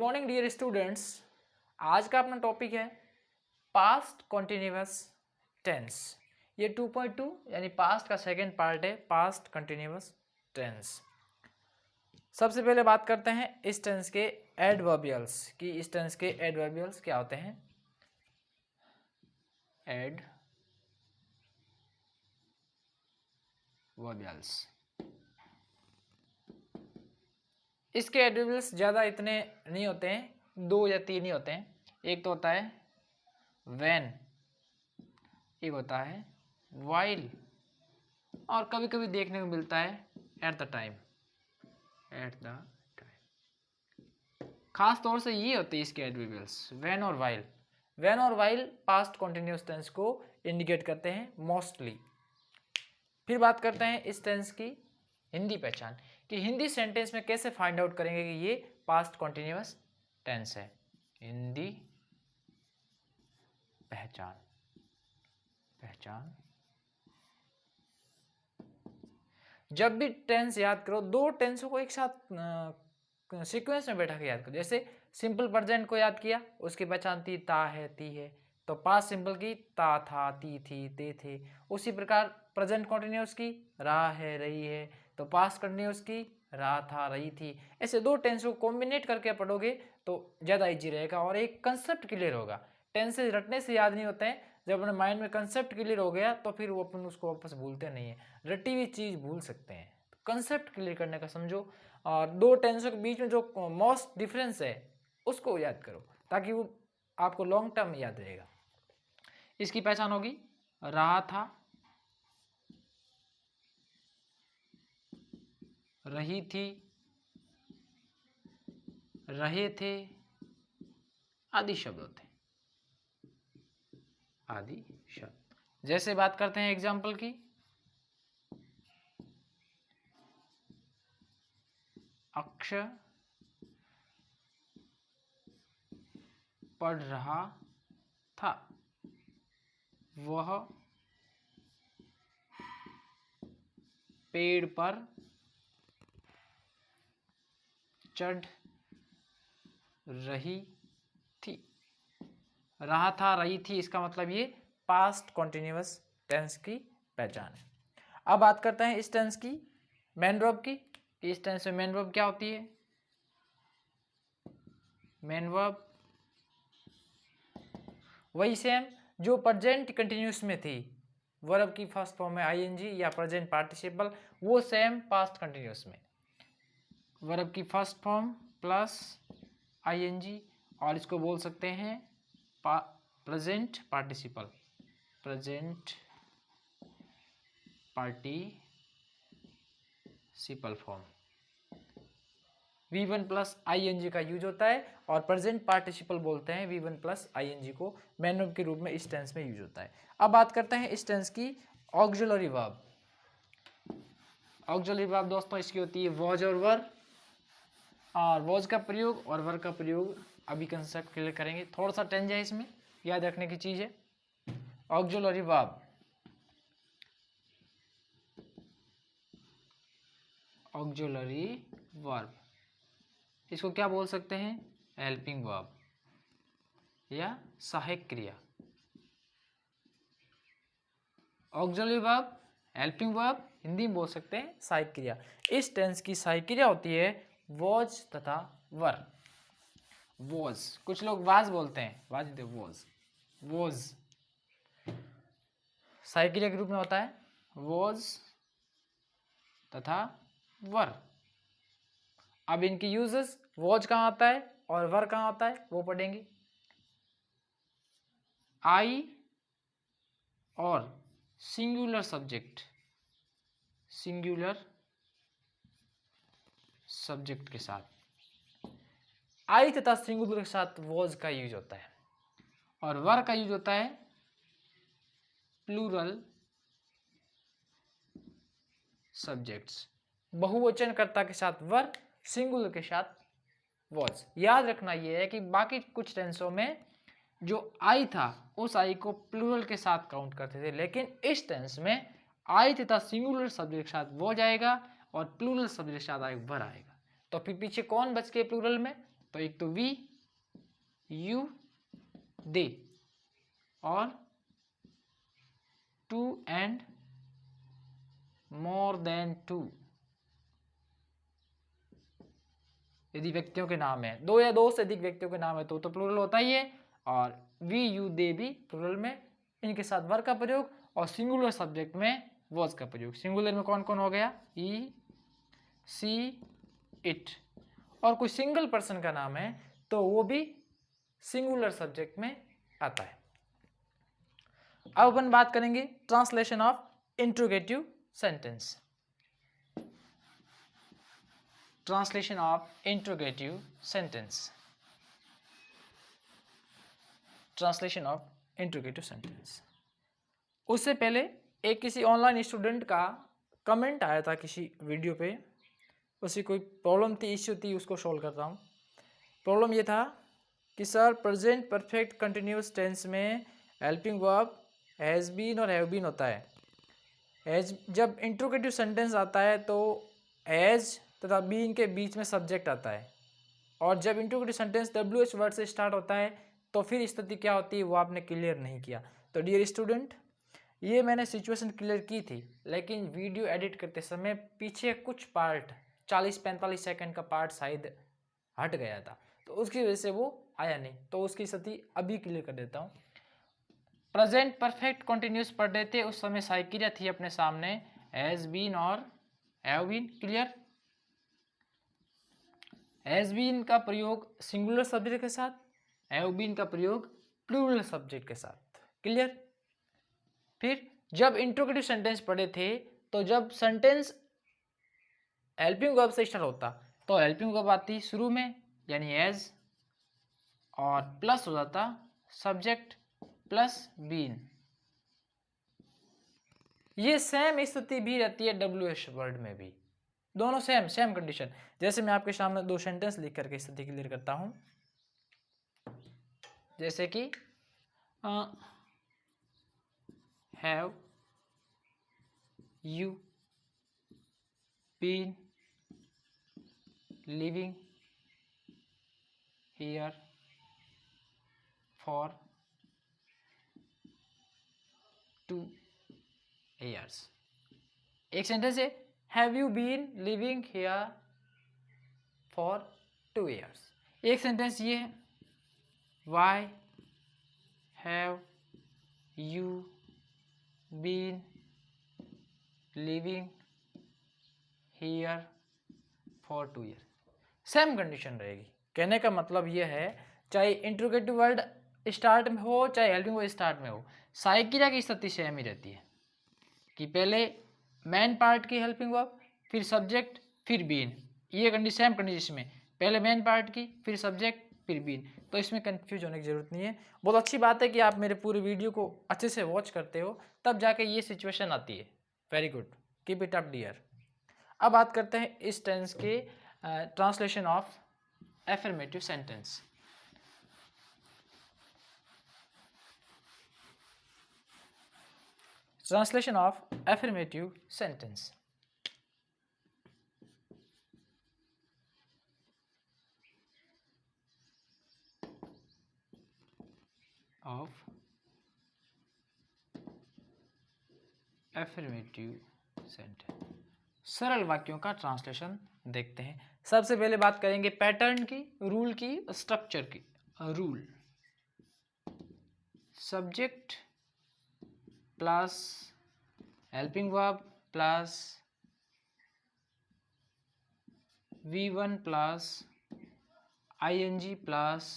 Morning dear students. आज का अपना टॉपिक है पास्ट कॉन्टिन्यूअस टेंस। ये 2.2 यानी पास्ट का सेकंड पार्ट है, पास्ट कॉन्टिन्यूअस टेंस। सबसे पहले बात करते हैं इस टेंस के एडवर्बियल्स कि इस टेंस के एडवर्बियल्स क्या होते हैं। एडवर्बियल्स, इसके एडवर्बियल्स ज़्यादा इतने नहीं होते हैं, 2 या 3 ही होते हैं। एक तो होता है व्हेन, एक होता है व्हाइल, और कभी कभी देखने को मिलता है एट द टाइम। खास तौर से ये होते हैं इसके एडवर्बियल्स व्हेन और व्हाइल। व्हेन और व्हाइल पास्ट कॉन्टिन्यूअस टेंस को इंडिकेट करते हैं मोस्टली। फिर बात करते हैं इस टेंस की हिंदी पहचान कि हिंदी सेंटेंस में कैसे फाइंड आउट करेंगे कि ये पास्ट कॉन्टिन्यूअस टेंस है। हिंदी पहचान जब भी टेंस याद करो, 2 टेंसों को एक साथ सीक्वेंस में बैठा के याद करो। जैसे सिंपल प्रेजेंट को याद किया, उसकी पहचान ती, ता है, ती है, तो पास्ट सिंपल की ता था, ती थी, ते थे। उसी प्रकार प्रेजेंट कॉन्टिन्यूअस की रहा है, रही है, तो पास्ट कॉन्टिन्यूअस की रहा था, रही थी। ऐसे 2 टेंसों को कॉम्बिनेट करके पढ़ोगे तो ज़्यादा ईजी रहेगा और एक कंसेप्ट क्लियर होगा। टेंसेज रटने से याद नहीं होते हैं, जब अपने माइंड में कंसेप्ट क्लियर हो गया तो फिर वो अपन उसको वापस भूलते नहीं है। रटी हुई चीज़ भूल सकते हैं, कंसेप्ट क्लियर करने का समझो, और 2 टेंसों के बीच में जो मोस्ट डिफरेंस है उसको याद करो ताकि वो आपको लॉन्ग टर्म याद रहेगा। इसकी पहचान होगी रहा था, रही थी, रहे थे, आदि शब्द होते हैं, आदि शब्द। जैसे बात करते हैं एग्जाम्पल की, अक्षय पढ़ रहा था, वह पेड़ पर चढ़ रही थी। रहा था, रही थी, इसका मतलब ये पास्ट कॉन्टिन्यूअस टेंस की पहचान है। अब बात करते हैं इस टेंस की मेन वर्ब की। इस टेंस में मेन वर्ब क्या होती है। मेन वर्ब वही सेम जो प्रेजेंट कंटिन्यूअस में थी, वर्ब की फर्स्ट फॉर्म में आईएनजी या प्रेजेंट पार्टिसिपल, वो सेम पास्ट कंटिन्यूअस में वर्ब की फर्स्ट फॉर्म प्लस आईएनजी, और इसको बोल सकते हैं present participle, present participle form. V1 plus ING का यूज होता है और प्रेजेंट पार्टिसिपल बोलते हैं V1 प्लस आईएनजी को, मेन वर्ब के रूप में इस टेंस में यूज होता है। अब बात करते हैं इस टेंस की ऑक्सिलरी वर्ब। ऑक्सिलरी वर्ब दोस्तों इसकी होती है वॉज और वर, और वॉज का प्रयोग और वर का प्रयोग अभी कंसेप्ट क्लियर करेंगे। थोड़ा सा टेंस है इसमें, याद रखने की चीज है। ऑक्सिलरी वर्ब, ऑक्सिलरी वर्ब, इसको क्या बोल सकते हैं, हेल्पिंग वर्ब या सहायक क्रिया। Auxiliary verb, helping verb, Hindi में बोल सकते हैं सहायक क्रिया। इस टेंस की सहायक क्रिया होती है वॉज तथा वर। वॉज, कुछ लोग वाज बोलते हैं, वाज नहीं, वॉज, वॉज सहायक क्रिया के रूप में होता है वॉज तथा वर। अब इनकी यूजेस, वॉज कहाँ आता है और वर कहाँ आता है वो पढ़ेंगे। आई और सिंगुलर सब्जेक्ट, सिंगुलर सब्जेक्ट के साथ आई तथा सिंगुलर के साथ वॉज का यूज होता है, और वर का यूज होता है प्लूरल सब्जेक्ट्स, बहुवचन कर्ता के साथ वर, सिंगुलर के साथ वॉज। याद रखना यह है कि बाकी कुछ टेंसों में जो आई था उस आई को प्लूरल के साथ काउंट करते थे, लेकिन इस टेंस में आई तथा सिंगुलर सब्जेक्ट के साथ वॉज आएगा और प्लूरल सब्जेक्ट के साथ वर आएगा। तो फिर पीछे कौन बच के प्लूरल में, तो एक तो वी, यू, दे, और two and more than two यदि व्यक्तियों के नाम है, दो या दो से अधिक व्यक्तियों के नाम है तो प्लूरल होता ही है, और वी, यू, दे भी प्लूरल में इनके साथ वर्ब का प्रयोग, और सिंगुलर सब्जेक्ट में वॉज का प्रयोग। सिंगुलर में कौन कौन हो गया, ई, सी, इट, और कोई सिंगल पर्सन का नाम है तो वो भी सिंगुलर सब्जेक्ट में आता है। अब अपन बात करेंगे translation of interrogative sentence. Translation of interrogative sentence. Translation of interrogative sentence. उससे पहले एक किसी ऑनलाइन स्टूडेंट का कमेंट आया था किसी वीडियो पे, उसी कोई प्रॉब्लम थी, इश्यू थी, उसको सॉल्व कर रहा हूँ। प्रॉब्लम ये था कि sir present perfect continuous tense में हेल्पिंग वर्ब हैज़ बीन और हैव बीन होता है। हैज जब इंट्रोगेटिव सेंटेंस आता है तो हैज़ तथा बीन के बीच में सब्जेक्ट आता है, और जब इंट्रोगेटिव सेंटेंस WH वर्ड से स्टार्ट होता है तो फिर स्थिति क्या होती है वो आपने क्लियर नहीं किया। तो डियर स्टूडेंट, ये मैंने सिचुएशन क्लियर की थी, लेकिन वीडियो एडिट करते समय पीछे कुछ पार्ट 40-45 सेकंड का पार्ट शायद हट गया था, तो उसकी वजह से वो आया नहीं। तो उसकी स्थिति अभी क्लियर कर देता हूँ। प्रेजेंट परफेक्ट कंटिन्यूस पढ़ रहे थे, उस समय साइकिलिया थी अपने सामने, हैज बीन और have been. Clear. Has been का प्रयोग सिंगुलर सब्जेक्ट के साथ, हैव बीन का प्रयोग प्लूरल सब्जेक्ट के साथ। क्लियर। फिर जब इंट्रोगेटिव सेंटेंस पढ़े थे तो जब सेंटेंस हेल्पिंग वर्ब से स्टार्ट होता तो हेल्पिंग वर्ब आती शुरू में यानी एज, और प्लस हो जाता सब्जेक्ट प्लस बीन। ये सेम स्थिति भी रहती है WH वर्ड में भी, दोनों सेम कंडीशन। जैसे मैं आपके सामने दो सेंटेंस लिख करके स्थिति क्लियर करता हूं, जैसे कि have you been living here for 2 years। एक सेंटेंस है have you been living here for 2 years। एक सेंटेंस ये है why have you been living here for 2 years। Same condition रहेगी। कहने का मतलब ये है चाहे इंट्रोगेटिव वर्ड स्टार्ट में हो चाहे हेल्पिंग वर्ड स्टार्ट में हो, साइकिलिया की स्थिति सेम ही रहती है कि पहले मेन पार्ट की हेल्पिंग वर्ब, फिर सब्जेक्ट, फिर बीन। ये कंडीशन सेम कंडीशन में पहले मेन पार्ट की, फिर सब्जेक्ट, फिर बीन। तो इसमें कंफ्यूज होने की जरूरत नहीं है। बहुत अच्छी बात है कि आप मेरे पूरे वीडियो को अच्छे से वॉच करते हो, तब जाके ये सिचुएशन आती है। Very good, keep it up dear. अब बात करते हैं इस टेंस के translation of affirmative sentence. Translation of affirmative sentence. Of affirmative sentence. सरल वाक्यों का ट्रांसलेशन देखते हैं। सबसे पहले बात करेंगे पैटर्न की, रूल की, स्ट्रक्चर की। Rule subject plus helping verb plus V1 plus ING plus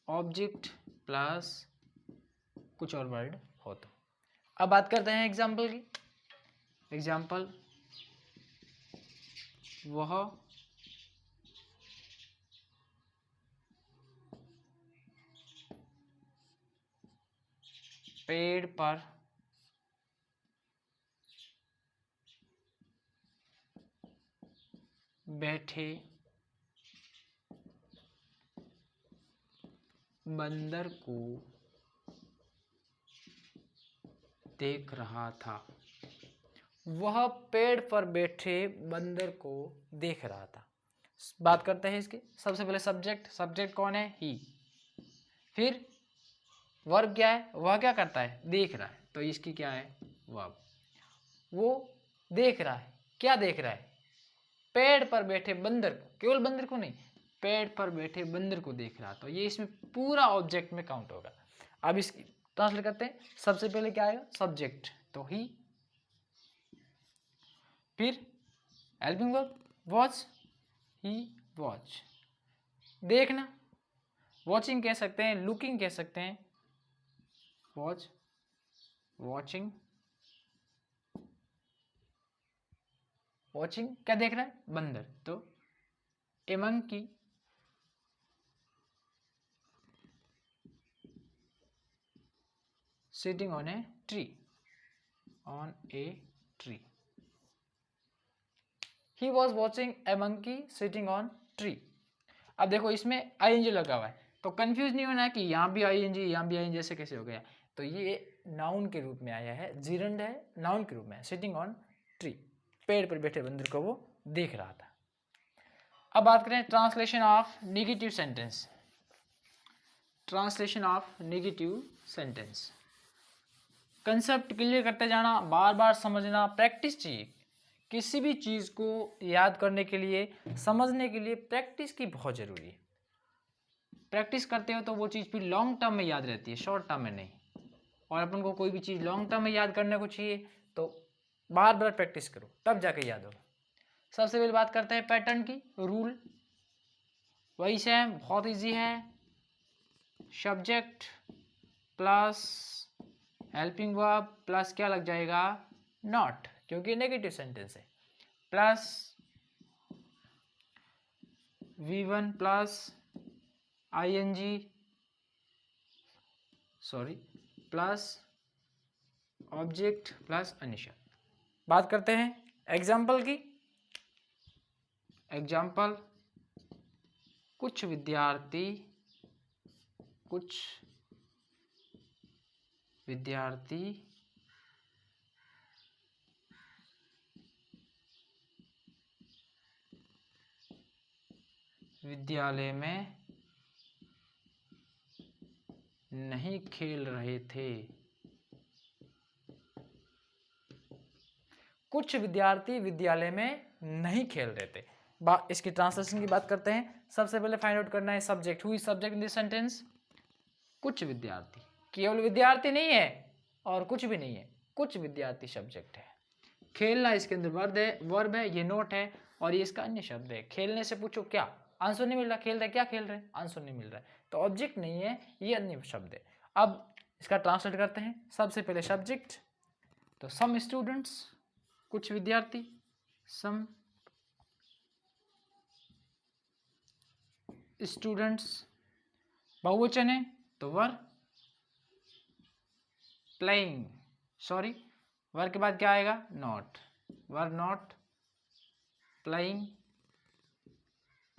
object plus कुछ और वर्ड हो तो। अब बात करते हैं एग्जाम्पल की। एग्जाम्पल वह पेड़ पर बैठे बंदर को देख रहा था। वह पेड़ पर बैठे बंदर को देख रहा था। बात करते हैं इसकी। सबसे पहले सब्जेक्ट, सब्जेक्ट कौन है? ही। फिर वर्ब क्या है? वह क्या करता है? देख रहा है, तो इसकी क्या है? वर्ब। वो देख रहा है, क्या देख रहा है? पेड़ पर बैठे बंदर को, केवल बंदर को नहीं, पेड़ पर बैठे बंदर को देख रहा, तो ये इसमें पूरा ऑब्जेक्ट में काउंट होगा। अब इसकी ट्रांसलेट करते हैं। सबसे पहले क्या आएगा? सब्जेक्ट, तो ही। फिर हेल्पिंग वर्ब वॉच, ही वॉच। देखना, वॉचिंग कह सकते हैं, लुकिंग कह सकते हैं, वॉच, वॉचिंग। वॉचिंग क्या देख रहा है? बंदर, तो a monkey sitting on a tree, on a tree. He was watching a monkey sitting on tree. अब देखो इसमें आईएनजी लगा हुआ है, तो कंफ्यूज नहीं होना है कि यहाँ भी आईएनजी यहाँ भी आईएनजी, ऐसे कैसे हो गया? तो ये नाउन के रूप में आया है, जीरंड है, नाउन के रूप में। सिटिंग ऑन ट्री, पेड़ पर बैठे बंदर को वो देख रहा था। अब बात करें translation of negative sentence. Translation of negative sentence, concept clear करते जाना, बार बार समझना, प्रैक्टिस चाहिए। किसी भी चीज़ को याद करने के लिए, समझने के लिए प्रैक्टिस की बहुत ज़रूरी है। प्रैक्टिस करते हो तो वो चीज़ फिर लॉन्ग टर्म में याद रहती है, शॉर्ट टर्म में नहीं। और अपन को कोई भी चीज़ लॉन्ग टर्म में याद करने को चाहिए तो बार बार प्रैक्टिस करो, तब जाके याद होगा। सबसे पहले बात करते हैं पैटर्न की, रूल वही से है, बहुत ईजी है। Subject plus helping verb plus क्या लग जाएगा? नॉट, क्योंकि नेगेटिव सेंटेंस है, plus V1 plus ING, sorry, plus object plus अन्य शब्द। बात करते हैं एग्जाम्पल की। एग्जाम्पल, कुछ विद्यार्थी विद्यालय में नहीं खेल रहे थे। कुछ विद्यार्थी विद्यालय में नहीं खेल रहे थे। इसकी ट्रांसलेशन की बात करते हैं। सबसे पहले फाइंड आउट करना है subject, who is subject in this sentence? कुछ विद्यार्थी, केवल विद्यार्थी नहीं है और कुछ भी नहीं है, कुछ विद्यार्थी सब्जेक्ट है। खेलना इसके अंदर वर्ब है, ये नोट है, और ये इसका अन्य शब्द है। खेलने से पूछो क्या, आंसर नहीं मिल रहा, खेल रहे क्या खेल रहे, आंसर नहीं मिल रहा है, तो ऑब्जेक्ट नहीं है, ये अन्य शब्द है। अब इसका ट्रांसलेट करते हैं। सबसे पहले सब्जेक्ट, तो सम स्टूडेंट्स, कुछ विद्यार्थी, सम स्टूडेंट्स, बहुवचन है तो वर प्लेइंग, सॉरी, वर के बाद क्या आएगा? Not, were not playing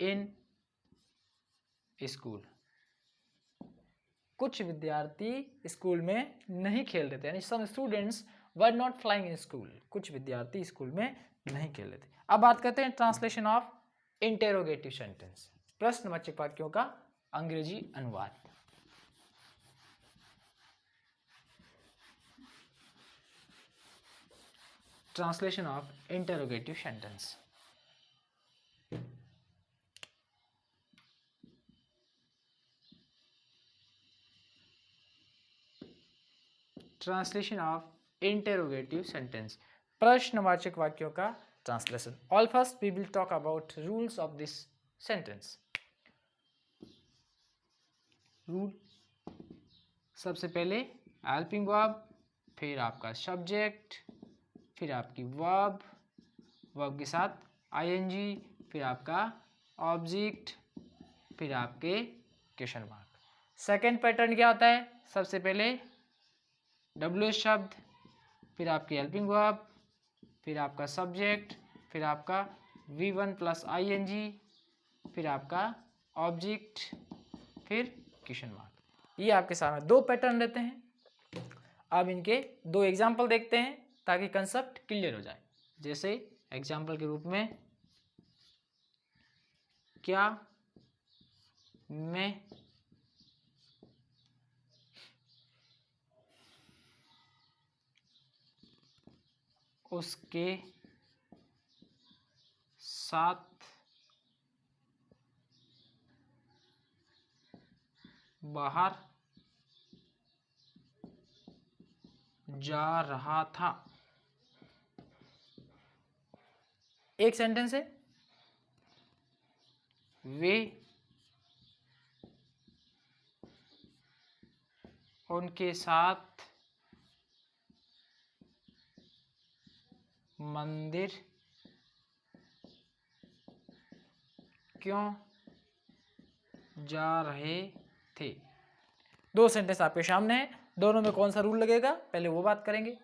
in school. कुछ विद्यार्थी स्कूल में नहीं खेल रहे थे, यानी some students were not flying in school. कुछ विद्यार्थी स्कूल में नहीं खेल रहे थे। अब बात करते हैं ट्रांसलेशन ऑफ इंटेरोगेटिव सेंटेंस, प्रश्नवाचक वाक्यों का अंग्रेजी अनुवाद। Translation of interrogative sentence, translation of interrogative sentence, प्रश्नवाचक वाक्यों का translation. All first we will talk about rules of this sentence. Rule, सबसे पहले हेल्पिंग वर्ब, फिर आपका सब्जेक्ट, फिर आपकी वर्ब, वर्ब के साथ ING, फिर आपका ऑब्जेक्ट, फिर आपके क्वेश्चन मार्क। सेकेंड पैटर्न क्या होता है? सबसे पहले WH शब्द, फिर आपकी हेल्पिंग वर्ब, फिर आपका सब्जेक्ट, फिर आपका V1 प्लस ING, फिर आपका ऑब्जेक्ट, फिर क्वेश्चन मार्क। ये आपके सामने दो पैटर्न रहते हैं। अब इनके दो एग्जाम्पल देखते हैं ताकि कंसेप्ट क्लियर हो जाए। जैसे एग्जाम्पल के रूप में, क्या मैं उसके साथ बाहर जा रहा था। एक सेंटेंस है, वे उनके साथ मंदिर क्यों जा रहे थे। दो सेंटेंस आपके सामने है, दोनों में कौन सा रूल लगेगा पहले वो बात करेंगे।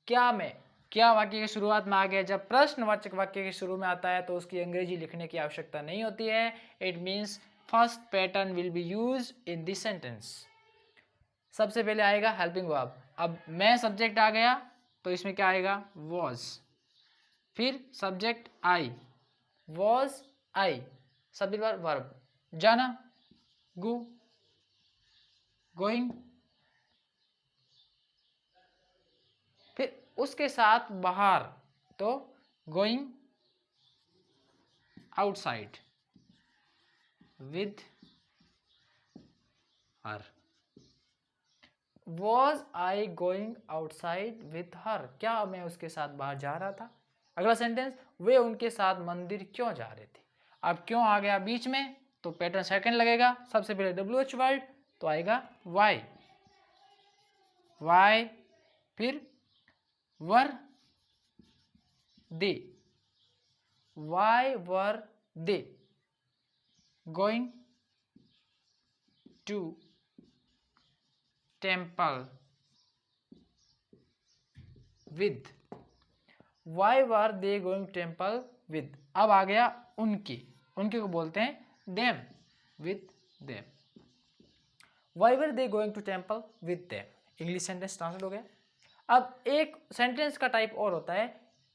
क्या में, क्या वाक्य की शुरुआत में आ गया। जब प्रश्नवाचक वाक्य के शुरू में आता है तो उसकी अंग्रेजी लिखने की आवश्यकता नहीं होती है। It means first pattern will be use in this sentence. सबसे पहले आएगा हेल्पिंग वर्ब। अब मैं सब्जेक्ट आ गया तो इसमें क्या आएगा, वॉज। फिर subject I, was I. Subject verb, जाना, गो, गोइंग। फिर उसके साथ बाहर तो going outside with her. Was I going outside with her, क्या मैं उसके साथ बाहर जा रहा था। अगला सेंटेंस, वे उनके साथ मंदिर क्यों जा रहे थे। अब क्यों आ गया बीच में तो पैटर्न सेकंड लगेगा। सबसे पहले WH वर्ड तो आएगा वाई, वाई। फिर were they, why were they going to temple with, why were they going temple with. अब आ गया उनके, उनके को बोलते हैं them, with them. Why were they going to temple with them. English sentence translate हो गया। अब एक सेंटेंस का टाइप और होता है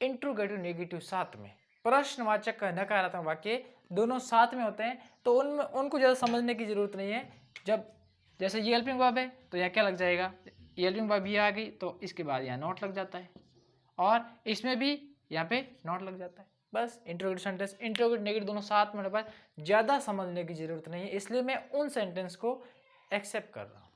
इंट्रोगेटिव नेगेटिव साथ में। प्रश्नवाचक का नकारात्मक वाक्य दोनों साथ में होते हैं तो उनमें उनको ज़्यादा समझने की जरूरत नहीं है। जब जैसे ये हेल्पिंग वर्ब है तो यहाँ क्या लग जाएगा, ये हेल्पिंग वर्ब ये आ गई तो इसके बाद यहाँ नॉट लग जाता है, और इसमें भी यहाँ पे नॉट लग जाता है। बस इंट्रोगेटिव सेंटेंस, इंट्रोगेटिव नेगेटिव दोनों साथ में होने पर ज़्यादा समझने की जरूरत नहीं है। इसलिए मैं उन सेंटेंस को एक्सेप्ट कर रहा हूँ,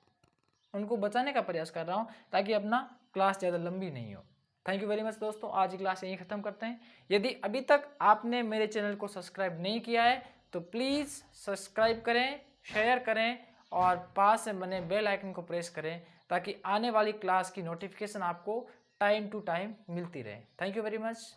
उनको बचाने का प्रयास कर रहा हूँ ताकि अपना क्लास ज़्यादा लंबी नहीं हो। थैंक यू वेरी मच दोस्तों, आज की क्लास यहीं ख़त्म करते हैं। यदि अभी तक आपने मेरे चैनल को सब्सक्राइब नहीं किया है तो प्लीज़ सब्सक्राइब करें, शेयर करें और पास से बने बेल आइकन को प्रेस करें ताकि आने वाली क्लास की नोटिफिकेशन आपको टाइम टू टाइम मिलती रहे। Thank you very much.